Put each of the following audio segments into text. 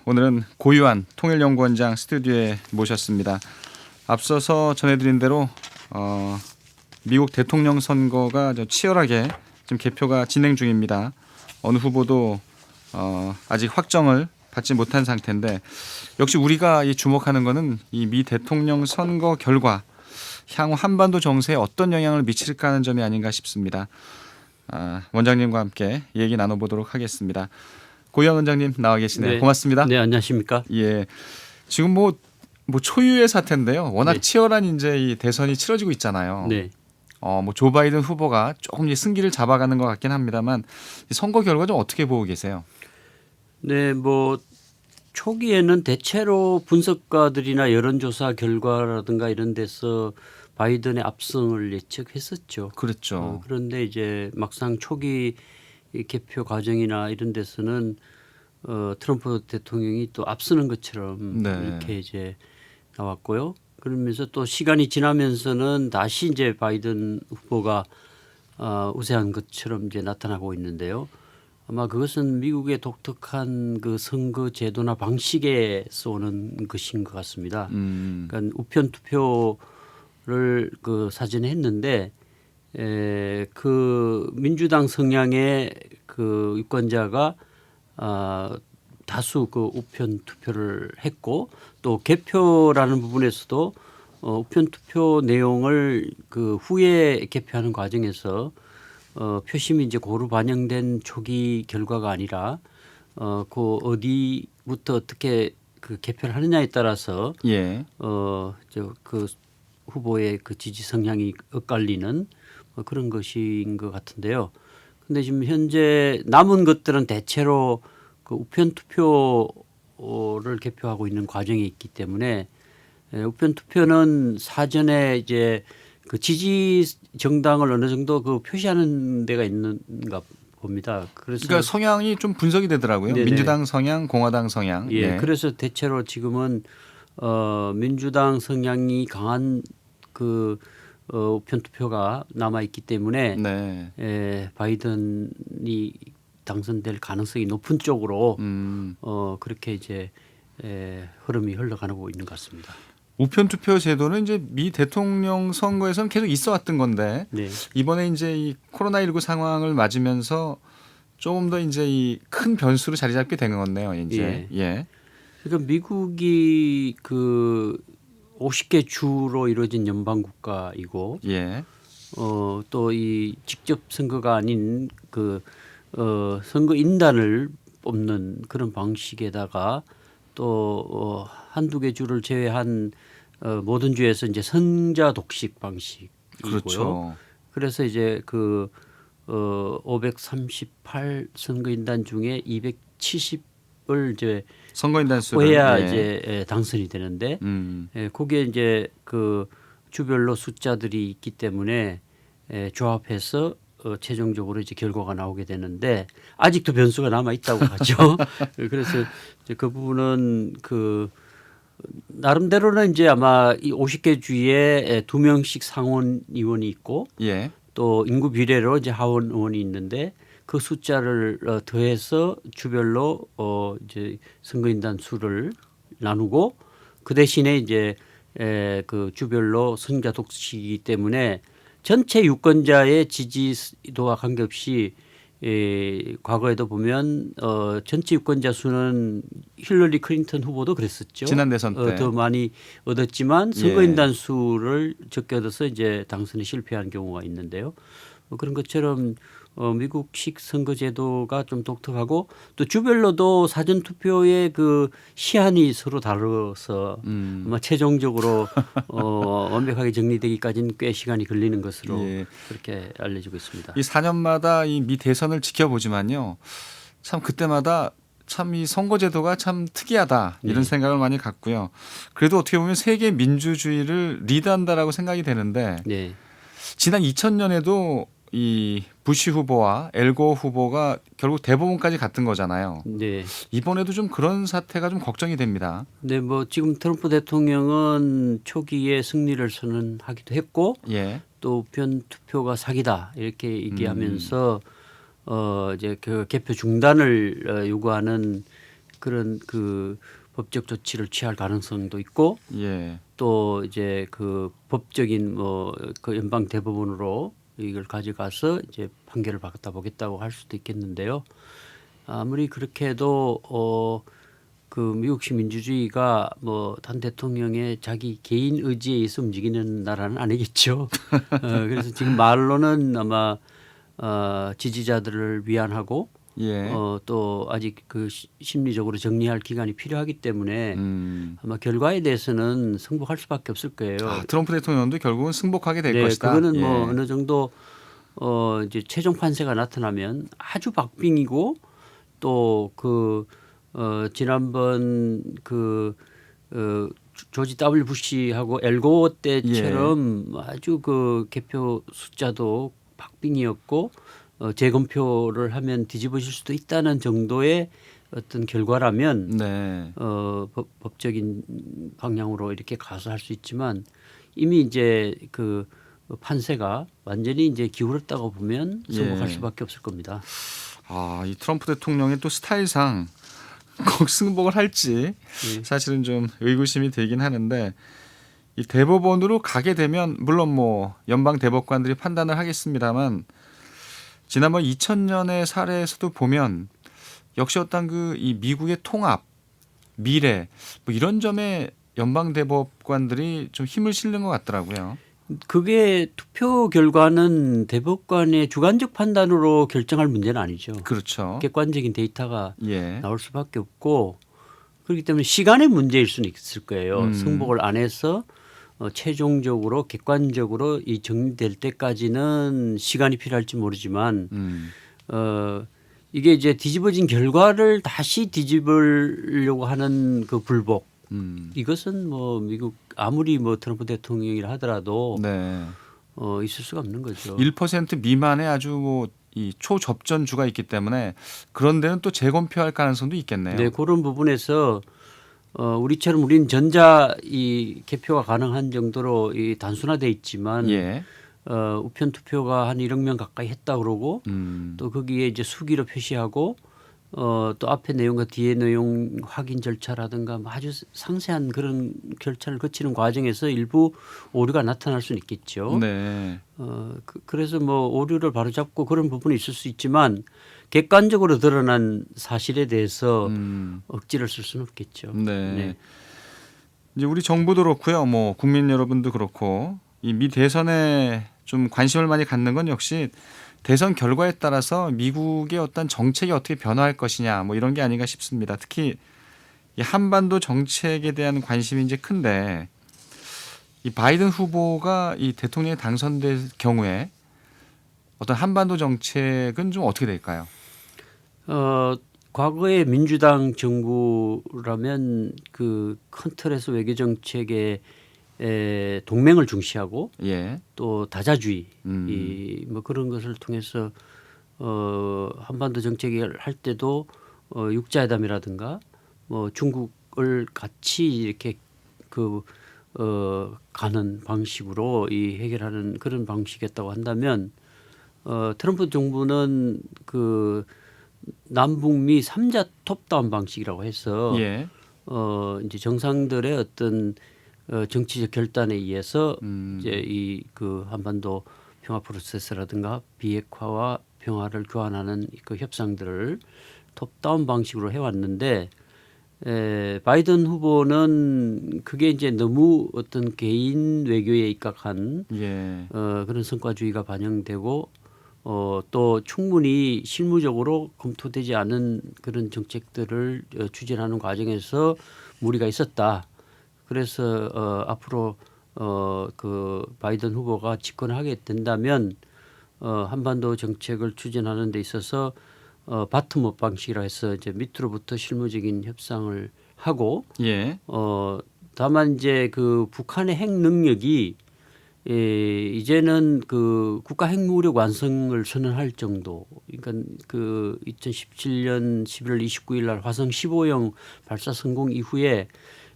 오늘은 고유한 통일연구원장 스튜디오에 모셨습니다. 앞서서 전해드린 대로 미국 대통령 선거가 치열하게 지금 개표가 진행 중입니다. 어느 후보도 아직 확정을 받지 못한 상태인데 역시 우리가 주목하는 것은 이 미 대통령 선거 결과 향후 한반도 정세에 어떤 영향을 미칠까 하는 점이 아닌가 싶습니다. 원장님과 함께 얘기 나눠보도록 하겠습니다. 고유한 원장님 나와 계시네요. 네. 고맙습니다. 네, 안녕하십니까? 예, 지금 뭐 초유의 사태인데요. 워낙 네. 치열한 이제 이 대선이 치러지고 있잖아요. 네. 뭐 조 바이든 후보가 조금 이제 승기를 잡아가는 것 같긴 합니다만 이 선거 결과 좀 어떻게 보고 계세요? 네, 뭐 초기에는 대체로 분석가들이나 여론조사 결과라든가 이런 데서 바이든의 압승을 예측했었죠. 그렇죠. 그런데 이제 막상 초기 이 개표 과정이나 이런 데서는 트럼프 대통령이 또 앞서는 것처럼 네. 이렇게 이제 나왔고요. 그러면서 또 시간이 지나면서는 다시 이제 바이든 후보가 우세한 것처럼 이제 나타나고 있는데요. 아마 그것은 미국의 독특한 그 선거 제도나 방식에서 오는 것인 것 같습니다. 그러니까 우편 투표를 그 사전에 했는데 그 민주당 성향의 그 유권자가 다수 그 우편 투표를 했고 또 개표라는 부분에서도 우편 투표 내용을 그 후에 개표하는 과정에서 표심이 이제 고루 반영된 초기 결과가 아니라 그 어디부터 어떻게 그 개표를 하느냐에 따라서 예. 그 후보의 그 지지 성향이 엇갈리는 그런 것인 것 같은데요. 근데 지금 현재 남은 것들은 대체로 그 우편 투표를 개표하고 있는 과정이 있기 때문에 우편 투표는 사전에 이제 그 지지 정당을 어느 정도 그 표시하는 데가 있는가 봅니다. 그러니까 성향이 좀 분석이 되더라고요. 네네. 민주당 성향, 공화당 성향. 예. 그래서 대체로 지금은 민주당 성향이 강한 그 우편 투표가 남아 있기 때문에 네. 바이든이 당선될 가능성이 높은 쪽으로 그렇게 이제 흐름이 흘러가고 있는 것 같습니다. 우편 투표 제도는 이제 미 대통령 선거에서는 계속 있어 왔던 건데 네. 이번에 이제 이 코로나19 상황을 맞으면서 조금 더 이제 이 큰 변수로 자리 잡게 된 건데요. 이제. 예. 그러니까 미국이 그 50개 주로 이루어진 연방 국가이고 예. 또 이 직접 선거가 아닌 그 선거 인단을 뽑는 그런 방식에다가 또 한두 개 주를 제외한 모든 주에서 이제 선자 독식 방식이고요. 그렇죠. 그래서 이제 그 538 선거인단 중에 270을 이제 선거인단 수를 해야 예. 이제 당선이 되는데 거기에 이제 그 주별로 숫자들이 있기 때문에 조합해서 최종적으로 이제 결과가 나오게 되는데 아직도 변수가 남아 있다고 하죠. 그래서 이제 그 부분은 그 나름대로는 이제 아마 이 50개 주에 2명씩 상원 의원이 있고 예. 또 인구 비례로 이제 하원 의원이 있는데 그 숫자를 더해서 주별로 이제 선거인단 수를 나누고 그 대신에 이제 그 주별로 선자 독식이기 때문에 전체 유권자의 지지도와 관계없이 과거에도 보면 전체 유권자 수는 힐러리 클린턴 후보도 그랬었죠. 지난 대선 때. 더 많이 얻었지만 선거인단 수를 적게 얻어서 이제 당선에 실패한 경우가 있는데요. 그런 것처럼 미국식 선거제도가 좀 독특하고 또 주별로도 사전 투표의 그 시한이 서로 다르서 아마 최종적으로 완벽하게 정리되기까지는 꽤 시간이 걸리는 것으로 그렇게 알려지고 있습니다. 이 4년마다 이 미 대선을 지켜보지만요, 참 그때마다 참 이 선거제도가 참 특이하다 이런 생각을 많이 갖고요. 그래도 어떻게 보면 세계 민주주의를 리드한다라고 생각이 되는데 지난 2000년에도 이 부시 후보와 엘고 후보가 결국 대법원까지 갔던 거잖아요. 네. 이번에도 좀 그런 사태가 좀 걱정이 됩니다. 네, 뭐 지금 트럼프 대통령은 초기에 승리를 선언하기도 했고 또 우편 투표가 사기다 이렇게 얘기하면서 이제 그 개표 중단을 요구하는 그런 그 법적 조치를 취할 가능성도 있고 예. 또 이제 그 법적인 뭐 그 연방 대법원으로 이걸 가져가서 이제 판결을 받아 보겠다고 할 수도 있겠는데요. 아무리 그렇게 해도 그 미국식 민주주의가 뭐 단 대통령의 자기 개인 의지에 의해서 움직이는 나라는 아니겠죠. 그래서 지금 말로는 아마 지지자들을 위안하고 예. 또 아직 그 심리적으로 정리할 기간이 필요하기 때문에 아마 결과에 대해서는 승복할 수밖에 없을 거예요. 트럼프 대통령도 결국은 승복하게 될 네, 것이다. 그거는 예. 뭐 어느 정도 이제 최종 판세가 나타나면 아주 박빙이고 또 그 지난번 그 조지 W 부시하고 엘고 때처럼 아주 그 개표 숫자도 박빙이었고 재검표를 하면 뒤집어질 수도 있다는 정도의 어떤 결과라면 네. 법적인 방향으로 이렇게 가서 할 수 있지만 이미 이제 그 판세가 완전히 이제 기울었다고 보면 승복할 예. 수밖에 없을 겁니다. 이 트럼프 대통령의 또 스타일상 꼭 승복을 할지 사실은 좀 의구심이 되긴 하는데 이 대법원으로 가게 되면 물론 뭐 연방 대법관들이 판단을 하겠습니다만 지난번 2000년의 사례에서도 보면 역시 어떤 그 이 미국의 통합, 미래 뭐 이런 점에 연방 대법관들이 좀 힘을 실는 것 같더라고요. 그게 투표 결과는 대법관의 주관적 판단으로 결정할 문제는 아니죠. 그렇죠. 객관적인 데이터가 예. 나올 수밖에 없고 그렇기 때문에 시간의 문제일 수는 있을 거예요. 승복을 안 해서 최종적으로 객관적으로 이 정리될 때까지는 시간이 필요할지 모르지만 이게 이제 뒤집어진 결과를 다시 뒤집으려고 하는 그 불복 이것은 뭐 미국 아무리 뭐 트럼프 대통령이라 하더라도 네. 있을 수가 없는 거죠. 1% 미만의 아주 뭐 이 초접전주가 있기 때문에 그런 데는 또 재검표할 가능성도 있겠네요. 네, 그런 부분에서 우리처럼 우리는 전자 이 개표가 가능한 정도로 이 단순화돼 있지만 예. 우편 투표가 한 1억 명 가까이 했다 그러고 또 거기에 이제 수기로 표시하고 또 앞에 내용과 뒤에 내용 확인 절차라든가 뭐 아주 상세한 그런 절차를 거치는 과정에서 일부 오류가 나타날 수는 있겠죠. 네. 그래서 뭐 오류를 바로잡고 그런 부분이 있을 수 있지만 객관적으로 드러난 사실에 대해서 억지를 쓸 수는 없겠죠. 네. 이제 우리 정부도 그렇고요. 뭐 국민 여러분도 그렇고 이 미 대선에 좀 관심을 많이 갖는 건 역시 대선 결과에 따라서 미국의 어떤 정책이 어떻게 변화할 것이냐 뭐 이런 게 아닌가 싶습니다. 특히 이 한반도 정책에 대한 관심이 이제 큰데 이 바이든 후보가 이 대통령에 당선될 경우에 어떤 한반도 정책은 좀 어떻게 될까요? 과거의 민주당 정부라면 그 큰 틀에서 외교 정책에 동맹을 중시하고 예. 또 다자주의 뭐 그런 것을 통해서 한반도 정책을 할 때도 육자회담이라든가 뭐 중국을 같이 이렇게 가는 방식으로 이 해결하는 그런 방식이었다고 한다면 트럼프 정부는 그 남북미 3자 톱다운 방식이라고 해서 예. 이제 정상들의 어떤 정치적 결단에 의해서 이제 이 그 한반도 평화 프로세스라든가 비핵화와 평화를 교환하는 그 협상들을 톱다운 방식으로 해왔는데 바이든 후보는 그게 이제 너무 어떤 개인 외교에 입각한 예. 그런 성과주의가 반영되고 또 충분히 실무적으로 검토되지 않은 그런 정책들을 추진하는 과정에서 무리가 있었다. 그래서 앞으로 그 바이든 후보가 집권하게 된다면 한반도 정책을 추진하는 데 있어서 바텀업 방식이라 해서 이제 밑으로부터 실무적인 협상을 하고 예. 다만 이제 그 북한의 핵 능력이 이제는 그 국가 핵무력 완성을 선언할 정도. 그러니까 그 2017년 11월 29일 날 화성 15형 발사 성공 이후에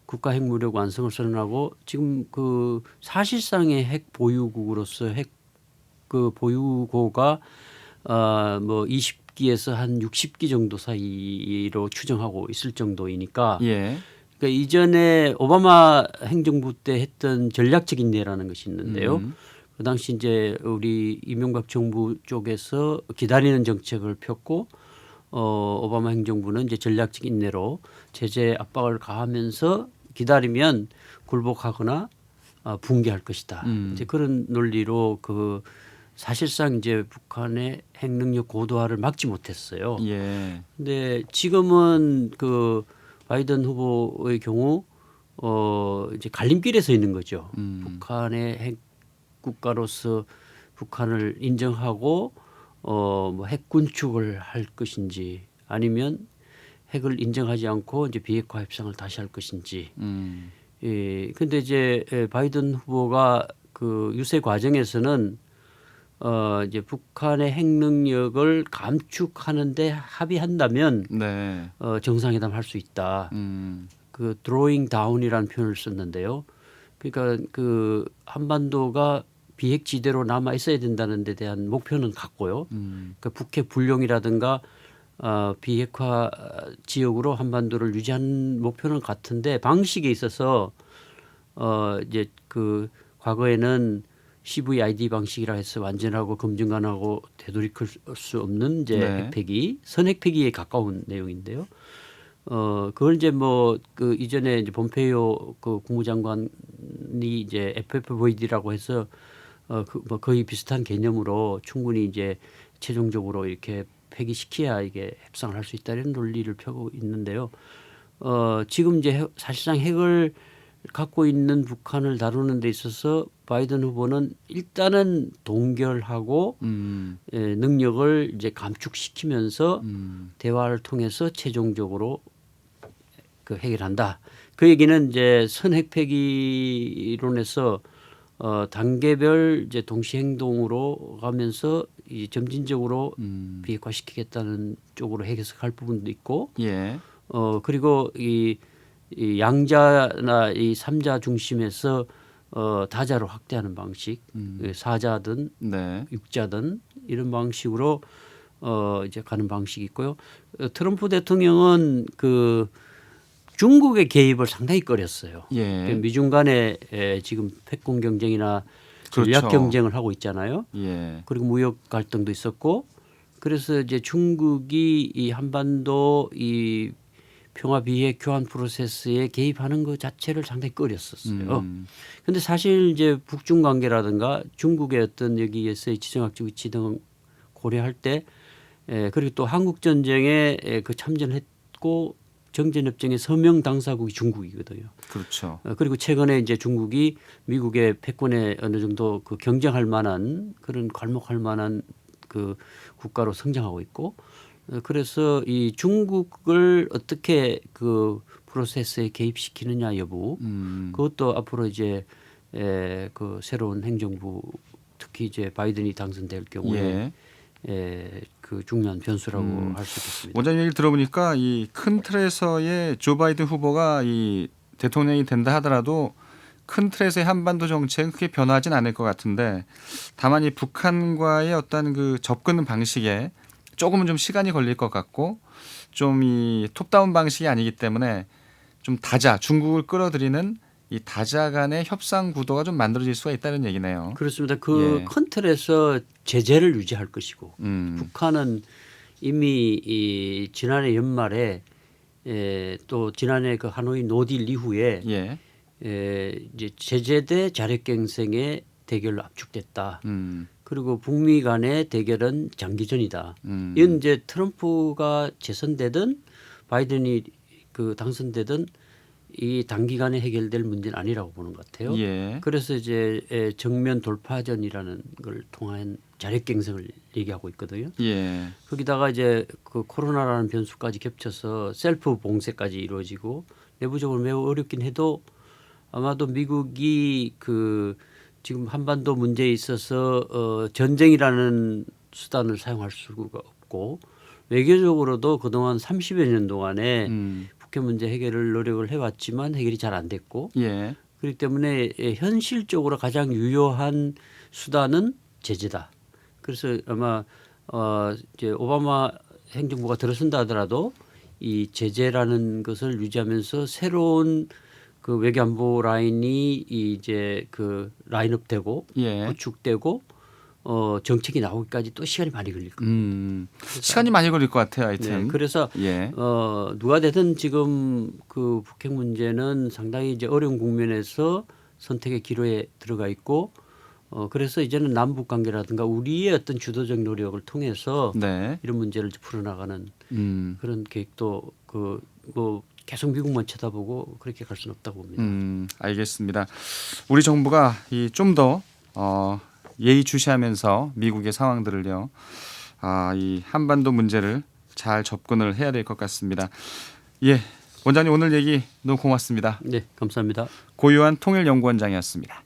국가 핵무력 완성을 선언하고 지금 그 사실상의 핵 보유국으로서 핵 그 보유고가 뭐 20개 50기에서 한 60기 정도 사이로 추정하고 있을 정도이니까 예. 그러니까 이전에 오바마 행정부 때 했던 전략적 인내라는 것이 있는데요. 그 당시 이제 우리 이명박 정부 쪽에서 기다리는 정책을 폈고 오바마 행정부는 이제 전략적 인내로 제재 압박을 가하면서 기다리면 굴복하거나 붕괴할 것이다. 이제 그런 논리로 그 사실상 이제 북한의 핵 능력 고도화를 막지 못했어요. 예. 근데 지금은 그 바이든 후보의 경우 이제 갈림길에 서 있는 거죠. 북한의 핵 국가로서 북한을 인정하고 뭐 핵 군축을 할 것인지 아니면 핵을 인정하지 않고 이제 비핵화 협상을 다시 할 것인지. 예. 근데 이제 바이든 후보가 그 유세 과정에서는 이제 북한의 핵 능력을 감축하는데 합의한다면 네. 정상회담 할 수 있다. 그 drawing down이라는 표현을 썼는데요. 그러니까 그 한반도가 비핵지대로 남아 있어야 된다는 데 대한 목표는 같고요. 그러니까 북핵 불용이라든가 비핵화 지역으로 한반도를 유지하는 목표는 같은데 방식에 있어서 이제 그 과거에는 CVID 방식이라 해서 완전하고 검증관하고 되돌이킬 수 없는 이제 네. 핵폐기, 선핵폐기에 가까운 내용인데요. 그걸 이제 뭐 그 이전에 이제 폼페이오 그 국무장관이 이제 FFVD라고 해서 뭐 거의 비슷한 개념으로 충분히 이제 최종적으로 이렇게 폐기시켜야 이게 협상을 할 수 있다는 논리를 펴고 있는데요. 지금 이제 사실상 핵을 갖고 있는 북한을 다루는 데 있어서 바이든 후보는 일단은 동결하고 능력을 이제 감축시키면서 대화를 통해서 최종적으로 그 해결한다. 그 얘기는 이제 선핵폐기론에서 단계별 이제 동시 행동으로 가면서 이 점진적으로 비핵화시키겠다는 쪽으로 해석할 부분도 있고, 예. 그리고 이 양자나 이 삼자 중심에서 다자로 확대하는 방식, 사자든 네. 육자든 이런 방식으로 이제 가는 방식이 있고요. 트럼프 대통령은 그 중국의 개입을 상당히 꺼렸어요. 예. 미중 간에 지금 패권 경쟁이나 전략 그렇죠. 경쟁을 하고 있잖아요. 예. 그리고 무역 갈등도 있었고, 그래서 이제 중국이 이 한반도 이 평화 비핵 교환 프로세스에 개입하는 것 자체를 상당히 꺼렸었어요. 그런데 사실 이제 북중 관계라든가 중국의 어떤 여기에서의 지정학적 위치 등 고려할 때, 그리고 또 한국 전쟁에 그 참전했고 정전협정의 서명 당사국이 중국이거든요. 그렇죠. 그리고 최근에 이제 중국이 미국의 패권에 어느 정도 그 경쟁할 만한 그런 괄목할 만한 그 국가로 성장하고 있고, 그래서 이 중국을 어떻게 그 프로세스에 개입시키느냐 여부, 그것도 앞으로 이제 그 새로운 행정부 특히 이제 바이든이 당선될 경우에 그 중요한 변수라고 할 수 있겠습니다. 원장님 얘기 들어보니까 이 큰 틀에서의 조 바이든 후보가 이 대통령이 된다 하더라도 큰 틀에서의 한반도 정책은 크게 변화하진 않을 것 같은데, 다만 이 북한과의 어떤 그 접근 방식에 조금은 좀 시간이 걸릴 것 같고, 좀 이 톱다운 방식이 아니기 때문에 좀 다자, 중국을 끌어들이는 이 다자 간의 협상 구도가 좀 만들어질 수가 있다는 얘기네요. 그렇습니다. 그 큰 틀에서 제재를 유지할 것이고, 북한은 이미 이 지난해 연말에 또 지난해 그 하노이 노딜 이후에 예. 이제 제재 대 자력갱생의 대결로 압축됐다. 그리고 북미 간의 대결은 장기전이다. 이건 이제 트럼프가 재선되든 바이든이 그 당선되든 이 단기간에 해결될 문제는 아니라고 보는 것 같아요. 예. 그래서 이제 정면 돌파전이라는 걸 통한 자력갱생을 얘기하고 있거든요. 예. 거기다가 이제 그 코로나라는 변수까지 겹쳐서 셀프 봉쇄까지 이루어지고 내부적으로 매우 어렵긴 해도 아마도 미국이 그 지금 한반도 문제에 있어서 전쟁이라는 수단을 사용할 수가 없고, 외교적으로도 그동안 30여 년 동안에 북핵 문제 해결을 노력을 해왔지만 해결이 잘 안 됐고, 예. 그렇기 때문에 현실적으로 가장 유효한 수단은 제재다. 그래서 아마 이제 오바마 행정부가 들어선다 하더라도 이 제재라는 것을 유지하면서 새로운 그 외교안보 라인이 이제 그 라인업되고 예. 구축되고 정책이 나오기까지 또 시간이 많이 걸릴 겁니다. 시간이 많이 걸릴 것 같아요. 하여튼. 네, 그래서 예. 누가 되든 지금 그 북핵 문제는 상당히 이제 어려운 국면에서 선택의 기로에 들어가 있고 그래서 이제는 남북 관계라든가 우리의 어떤 주도적 노력을 통해서 네. 이런 문제를 이제 풀어나가는 그런 계획도 뭐 계속 미국만 쳐다보고 그렇게 갈 수는 없다고 봅니다. 알겠습니다. 우리 정부가 이 좀 더 예의주시하면서 미국의 상황들을요, 이 한반도 문제를 잘 접근을 해야 될 것 같습니다. 예, 원장님 오늘 얘기 너무 고맙습니다. 네, 감사합니다. 고유한 통일연구원장이었습니다.